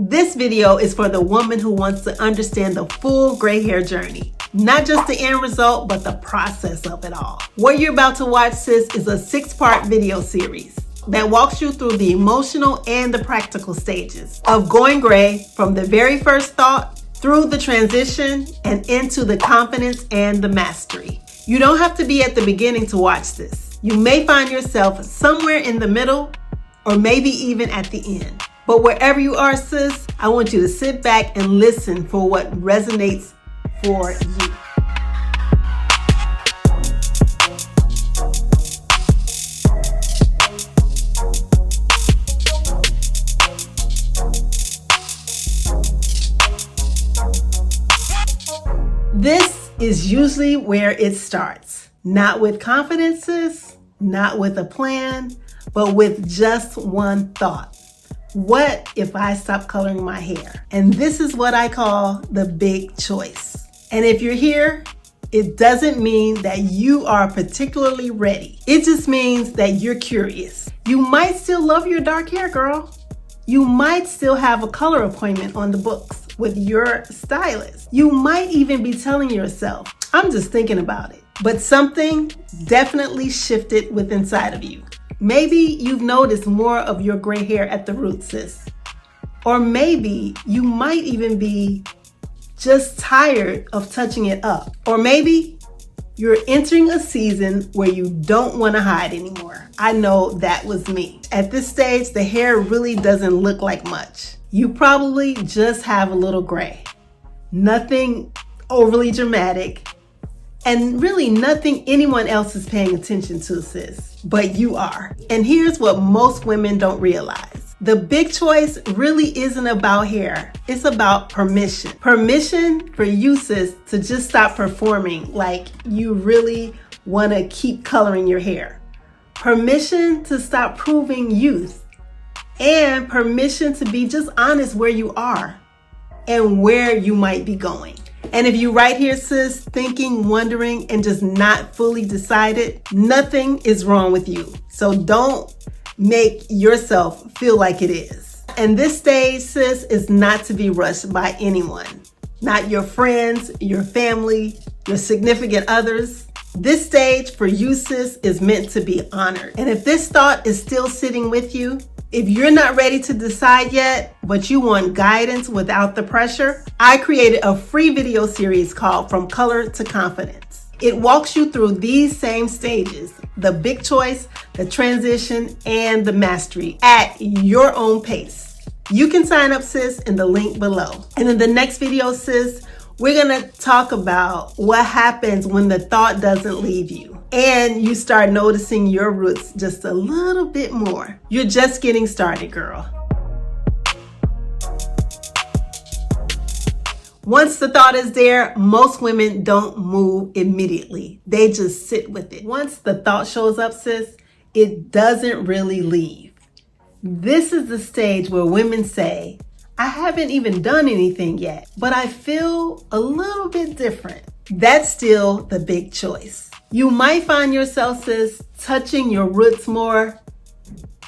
This video is for the woman who wants to understand the full gray hair journey. Not just the end result, but the process of it all. What you're about to watch, sis, is a 6-part video series that walks you through the emotional and the practical stages of going gray, from the very first thought through the transition and into the confidence and the mastery. You don't have to be at the beginning to watch this. You may find yourself somewhere in the middle or maybe even at the end. But wherever you are, sis, I want you to sit back and listen for what resonates for you. This is usually where it starts. Not with confidences, not with a plan, but with just one thought. What if I stop coloring my hair? And this is what I call the big choice. And if you're here, it doesn't mean that you are particularly ready. It just means that you're curious. You might still love your dark hair, girl. You might still have a color appointment on the books with your stylist. You might even be telling yourself, I'm just thinking about it. But something definitely shifted within inside of you. Maybe you've noticed more of your gray hair at the root, sis. Or maybe you might even be just tired of touching it up. Or maybe you're entering a season where you don't want to hide anymore. I know that was me. At this stage, the hair really doesn't look like much. You probably just have a little gray. Nothing overly dramatic. And really nothing anyone else is paying attention to, sis, but you are. And here's what most women don't realize. The big choice really isn't about hair. It's about permission. Permission for you, sis, to just stop performing like you really want to keep coloring your hair. Permission to stop proving youth. And permission to be just honest where you are and where you might be going. And if you're right here, sis, thinking, wondering, and just not fully decided, nothing is wrong with you. So don't make yourself feel like it is. And this stage, sis, is not to be rushed by anyone. Not your friends, your family, your significant others. This stage for you, sis, is meant to be honored. And if this thought is still sitting with you, if you're not ready to decide yet, but you want guidance without the pressure, I created a free video series called From Color to Confidence. It walks you through these same stages, the big choice, the transition, and the mastery at your own pace. You can sign up, sis, in the link below. And in the next video, sis, we're gonna talk about what happens when the thought doesn't leave you and you start noticing your roots just a little bit more. You're just getting started, girl. Once the thought is there, most women don't move immediately. They just sit with it. Once the thought shows up, sis, it doesn't really leave. This is the stage where women say, I haven't even done anything yet, but I feel a little bit different. That's still the big choice. You might find yourself, sis, touching your roots more,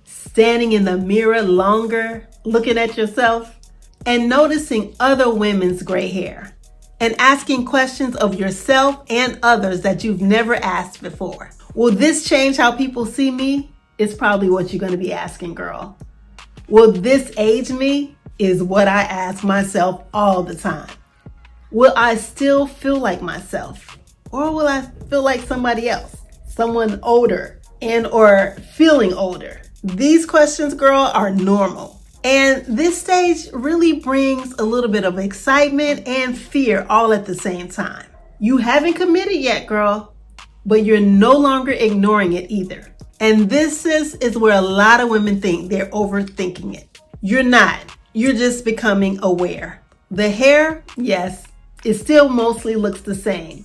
standing in the mirror longer, looking at yourself, and noticing other women's gray hair, and asking questions of yourself and others that you've never asked before. Will this change how people see me? It's probably what you're going to be asking, girl. Will this age me? Is what I ask myself all the time. Will I still feel like myself? Or will I feel like somebody else? Someone older and or feeling older? These questions, girl, are normal. And this stage really brings a little bit of excitement and fear all at the same time. You haven't committed yet, girl, but you're no longer ignoring it either. And this is where a lot of women think they're overthinking it. You're not. You're just becoming aware. The hair, yes, it still mostly looks the same.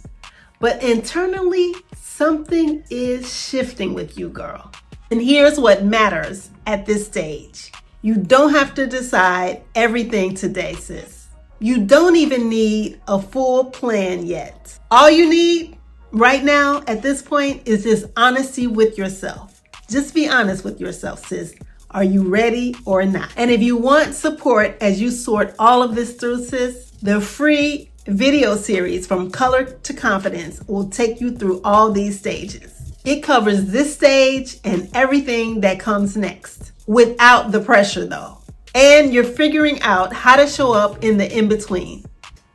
But internally, something is shifting with you, girl. And here's what matters at this stage. You don't have to decide everything today, sis. You don't even need a full plan yet. All you need right now at this point is just honesty with yourself. Just be honest with yourself, sis. Are you ready or not? And if you want support as you sort all of this through, sis, the free video series From Color to Confidence will take you through all these stages. It covers this stage and everything that comes next without the pressure though. And you're figuring out how to show up in the in-between.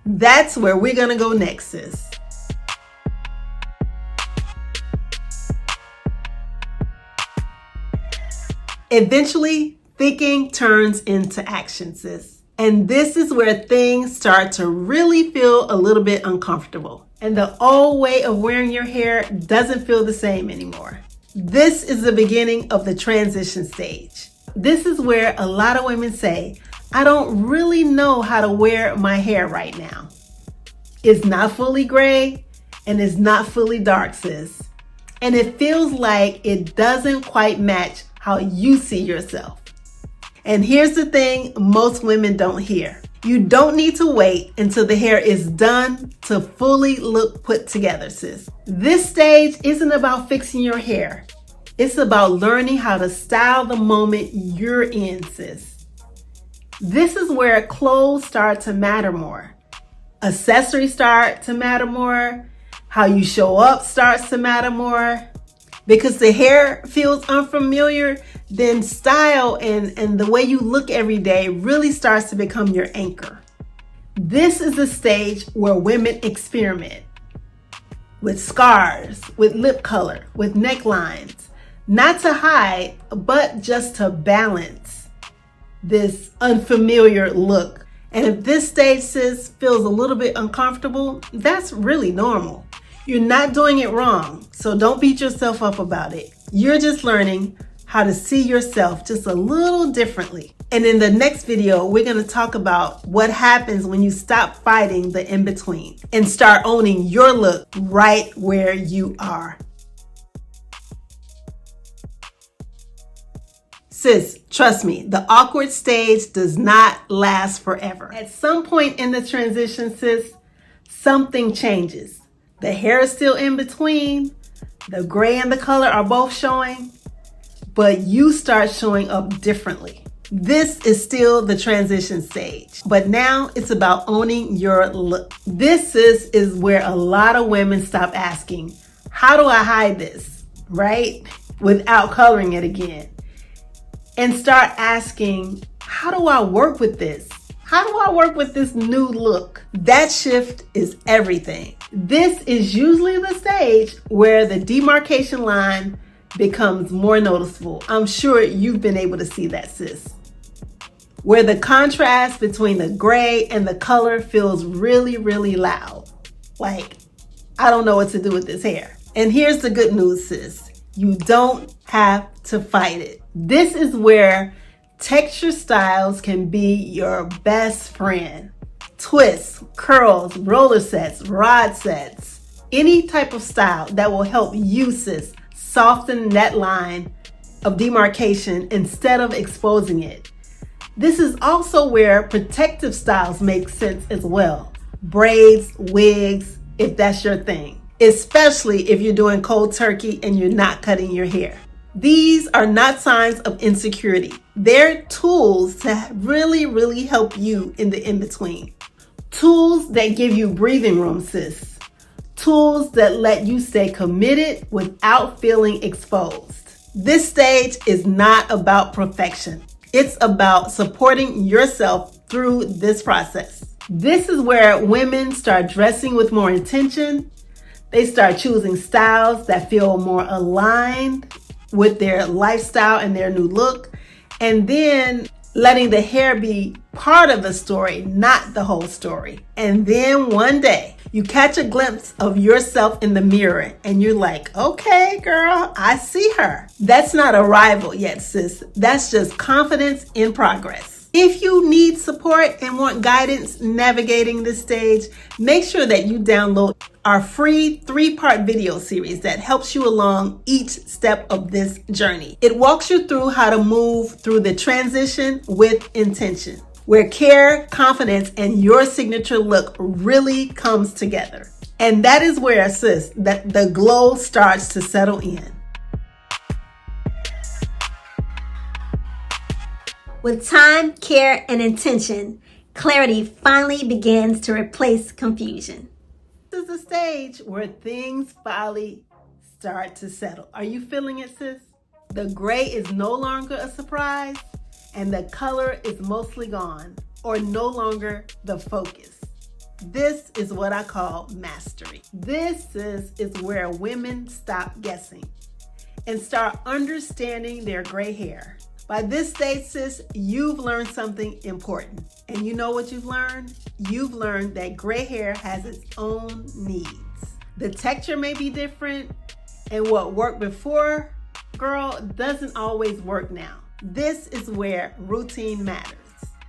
That's where we're gonna go next, sis. Eventually, thinking turns into action, sis. And this is where things start to really feel a little bit uncomfortable. And the old way of wearing your hair doesn't feel the same anymore. This is the beginning of the transition stage. This is where a lot of women say, I don't really know how to wear my hair right now. It's not fully gray and it's not fully dark, sis. And it feels like it doesn't quite match how you see yourself. And here's the thing most women don't hear. You don't need to wait until the hair is done to fully look put together, sis. This stage isn't about fixing your hair. It's about learning how to style the moment you're in, sis. This is where clothes start to matter more. Accessories start to matter more. How you show up starts to matter more. Because the hair feels unfamiliar, then style and the way you look every day really starts to become your anchor. This is the stage where women experiment with scars, with lip color, with necklines, not to hide, but just to balance this unfamiliar look. And if this stage, sis, feels a little bit uncomfortable, that's really normal. You're not doing it wrong, so don't beat yourself up about it. You're just learning how to see yourself just a little differently. And in the next video, we're going to talk about what happens when you stop fighting the in-between and start owning your look right where you are. Sis, trust me, the awkward stage does not last forever. At some point in the transition, sis, something changes. The hair is still in between. The gray and the color are both showing, but you start showing up differently. This is still the transition stage, but now it's about owning your look. This is where a lot of women stop asking, how do I hide this, right? Without coloring it again. And start asking, how do I work with this? How do I work with this new look? That shift is everything. This is usually the stage where the demarcation line becomes more noticeable. I'm sure you've been able to see that, sis. Where the contrast between the gray and the color feels really, really loud. Like, I don't know what to do with this hair. And here's the good news, sis. You don't have to fight it. This is where texture styles can be your best friend. Twists, curls, roller sets, rod sets, any type of style that will help you, sis, soften that line of demarcation instead of exposing it. This is also where protective styles make sense as well. Braids, wigs, if that's your thing, especially if you're doing cold turkey and you're not cutting your hair. These are not signs of insecurity. They're tools to really, really help you in the in-between. Tools that give you breathing room, sis. Tools that let you stay committed without feeling exposed. This stage is not about perfection. It's about supporting yourself through this process. This is where women start dressing with more intention. They start choosing styles that feel more aligned with their lifestyle and their new look, and then letting the hair be part of the story, not the whole story. And then one day you catch a glimpse of yourself in the mirror and you're like, okay, girl, I see her. That's not arrival yet, sis. That's just confidence in progress. If you need support and want guidance navigating this stage, make sure that you download our free 3-part video series that helps you along each step of this journey. It walks you through how to move through the transition with intention, where care, confidence, and your signature look really comes together. And that is where, sis, that the glow starts to settle in. With time, care, and intention, clarity finally begins to replace confusion. This is the stage where things finally start to settle. Are you feeling it, sis? The gray is no longer a surprise, and the color is mostly gone, or no longer the focus. This is what I call mastery. This is where women stop guessing and start understanding their gray hair. By this stage, sis, you've learned something important. And you know what you've learned? You've learned that gray hair has its own needs. The texture may be different, and what worked before, girl, doesn't always work now. This is where routine matters.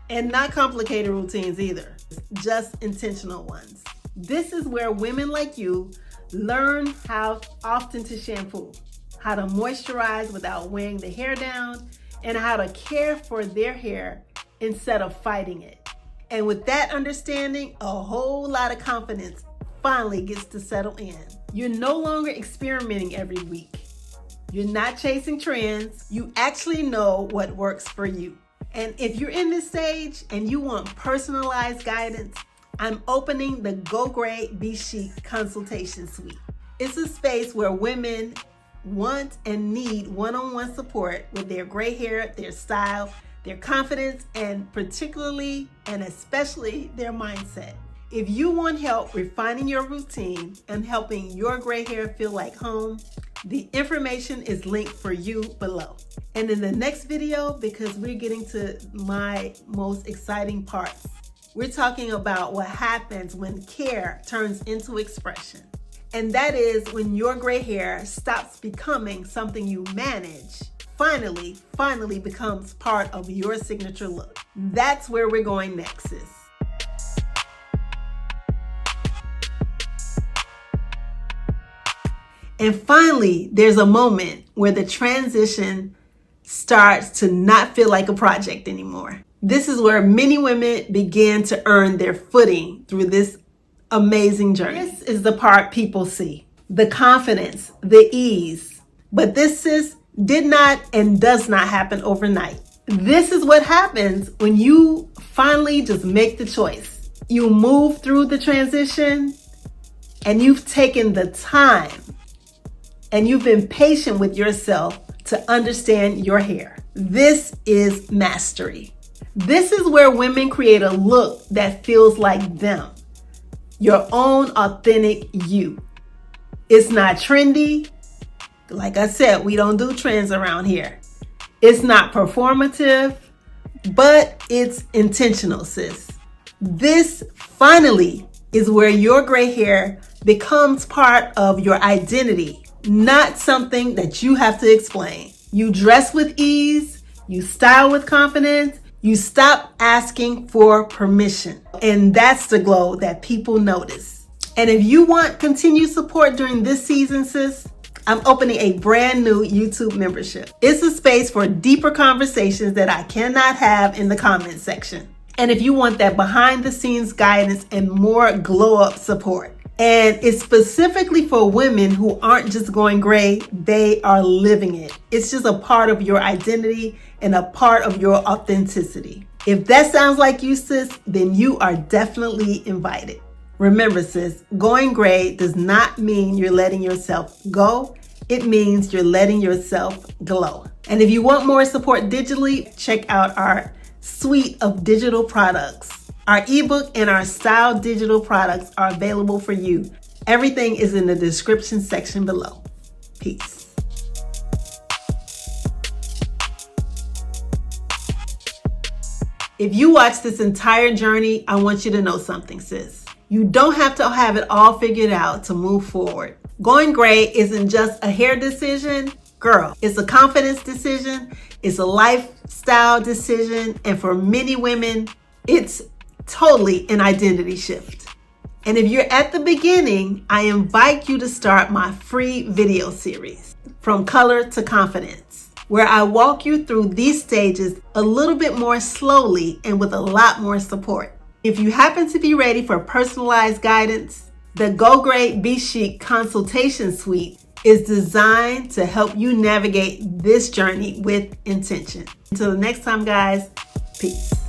And not complicated routines either, just intentional ones. This is where women like you learn how often to shampoo, how to moisturize without weighing the hair down, and how to care for their hair instead of fighting it. And with that understanding, a whole lot of confidence finally gets to settle in. You're no longer experimenting every week. You're not chasing trends. You actually know what works for you. And if you're in this stage and you want personalized guidance, I'm opening the Go Gray Be Chic consultation suite. It's a space where women want and need one-on-one support with their gray hair, their style, their confidence, and particularly and especially their mindset. If you want help refining your routine and helping your gray hair feel like home, the information is linked for you below. And in the next video, because we're getting to my most exciting parts, we're talking about what happens when care turns into expression. And that is when your gray hair stops becoming something you manage, finally becomes part of your signature look. That's where we're going next, sis. And finally, there's a moment where the transition starts to not feel like a project anymore. This is where many women begin to earn their footing through this amazing journey. This is the part people see, the confidence, the ease. But this did not and does not happen overnight. This is what happens when you finally just make the choice. You move through the transition and you've taken the time and you've been patient with yourself to understand your hair. This is mastery. This is where women create a look that feels like them. Your own authentic you. It's not trendy. Like I said, we don't do trends around here. It's not performative, but it's intentional, sis. This finally is where your gray hair becomes part of your identity, not something that you have to explain. You dress with ease, you style with confidence, you stop asking for permission. And that's the glow that people notice. And if you want continued support during this season, sis, I'm opening a brand new YouTube membership. It's a space for deeper conversations that I cannot have in the comment section. And if you want that behind the scenes guidance and more glow up support. And it's specifically for women who aren't just going gray, they are living it. It's just a part of your identity and a part of your authenticity. If that sounds like you, sis, then you are definitely invited. Remember, sis, going gray does not mean you're letting yourself go. It means you're letting yourself glow. And if you want more support digitally, check out our suite of digital products. Our ebook and our style digital products are available for you. Everything is in the description section below. Peace. If you watch this entire journey, I want you to know something, sis. You don't have to have it all figured out to move forward. Going gray isn't just a hair decision, girl. It's a confidence decision. It's a lifestyle decision. And for many women, it's totally an identity shift. And if you're at the beginning, I invite you to start my free video series, From Color to Confidence, where I walk you through these stages a little bit more slowly and with a lot more support. If you happen to be ready for personalized guidance, the Go Gray Be Chic consultation suite is designed to help you navigate this journey with intention. Until the next time, guys, peace.